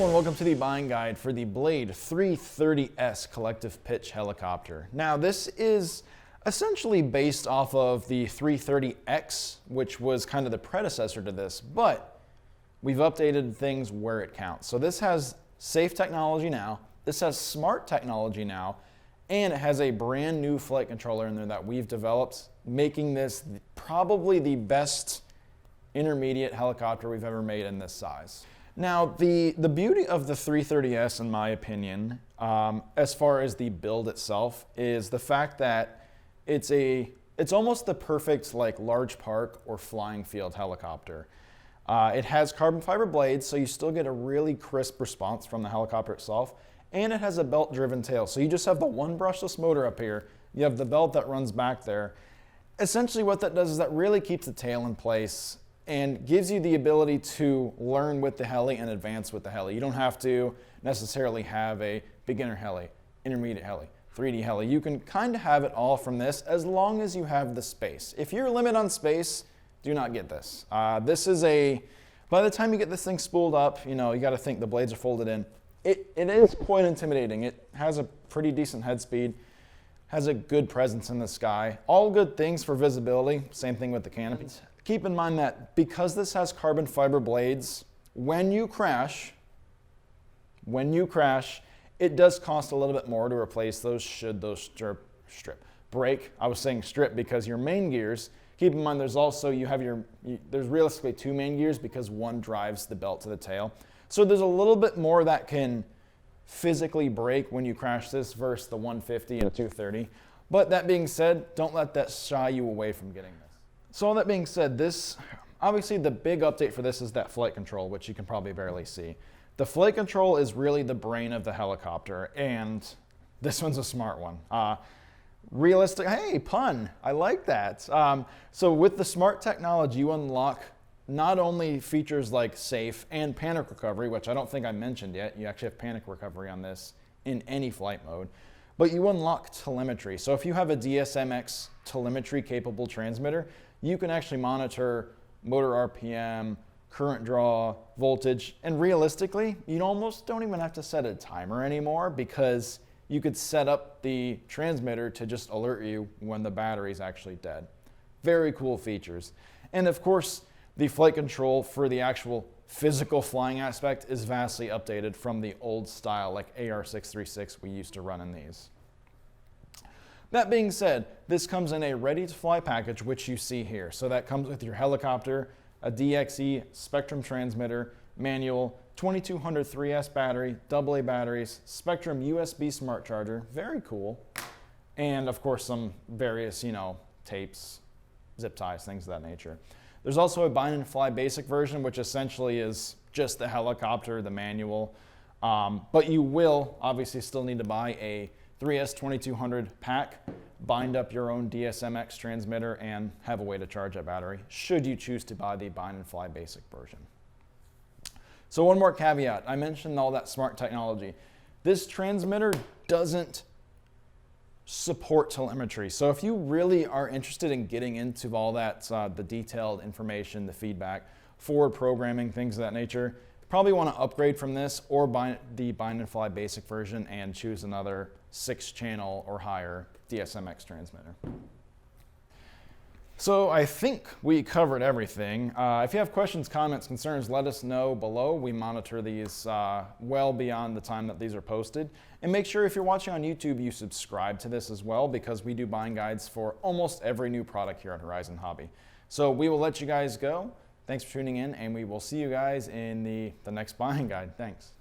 and welcome to the buying guide for the Blade 330S collective pitch helicopter. Now this is essentially based off of the 330X, which was kind of the predecessor to this, but we've updated things where it counts. So this has safe technology now, this has smart technology now, and it has a brand new flight controller in there that we've developed, making this probably the best intermediate helicopter we've ever made in this size. Now, the beauty of the 330S, in my opinion, as far as the build itself, is the fact that it's almost the perfect like large park or flying field helicopter. It has carbon fiber blades, so you still get a really crisp response from the helicopter itself, and it has a belt-driven tail. So you just have the one brushless motor up here, you have the belt that runs back there. Essentially what that does is that really keeps the tail in place and gives you the ability to learn with the heli and advance with the heli. You don't have to necessarily have a beginner heli, intermediate heli, 3D heli. You can kind of have it all from this as long as you have the space. If you're limited on space, do not get this. This is by the time you get this thing spooled up, you got to think the blades are folded in. It is quite intimidating. It has a pretty decent head speed, has a good presence in the sky. All good things for visibility, same thing with the canopies. Keep in mind that because this has carbon fiber blades, when you crash, it does cost a little bit more to replace those should those strip break. I was saying strip because your main gears, keep in mind there's also, there's realistically two main gears because one drives the belt to the tail. So there's a little bit more that can physically break when you crash this versus the 150 and the 230. But that being said, don't let that shy you away from getting this. So all that being said, obviously the big update for this is that flight control, which you can probably barely see. The flight control is really the brain of the helicopter, and this one's a smart one. Realistic, hey, pun, I like that. So with the smart technology, you unlock not only features like safe and panic recovery, which I don't think I mentioned yet. You actually have panic recovery on this in any flight mode, but you unlock telemetry. So if you have a DSMX telemetry capable transmitter, you can actually monitor motor RPM, current draw, voltage, and realistically, you almost don't even have to set a timer anymore because you could set up the transmitter to just alert you when the battery's actually dead. Very cool features. And of course, the flight control for the actual physical flying aspect is vastly updated from the old style like AR636 we used to run in these. That being said, this comes in a ready-to-fly package, which you see here. So that comes with your helicopter, a DXE Spektrum transmitter, manual, 2200 3S battery, AA batteries, Spektrum USB smart charger, very cool, and of course some various, tapes, zip ties, things of that nature. There's also a bind and fly basic version, which essentially is just the helicopter, the manual, but you will obviously still need to buy a 3S 2200 pack, bind up your own DSMX transmitter, and have a way to charge that battery, should you choose to buy the bind and fly basic version. So one more caveat, I mentioned all that smart technology. This transmitter doesn't support telemetry. So if you really are interested in getting into all that, the detailed information, the feedback, forward programming, things of that nature, probably want to upgrade from this or buy the bind and fly basic version and choose another 6-channel or higher DSMX transmitter. So I think we covered everything. If you have questions, comments, concerns, let us know below. We monitor these well beyond the time that these are posted. And make sure if you're watching on YouTube, you subscribe to this as well because we do buying guides for almost every new product here at Horizon Hobby. So we will let you guys go. Thanks for tuning in, and we will see you guys in the next buying guide. Thanks.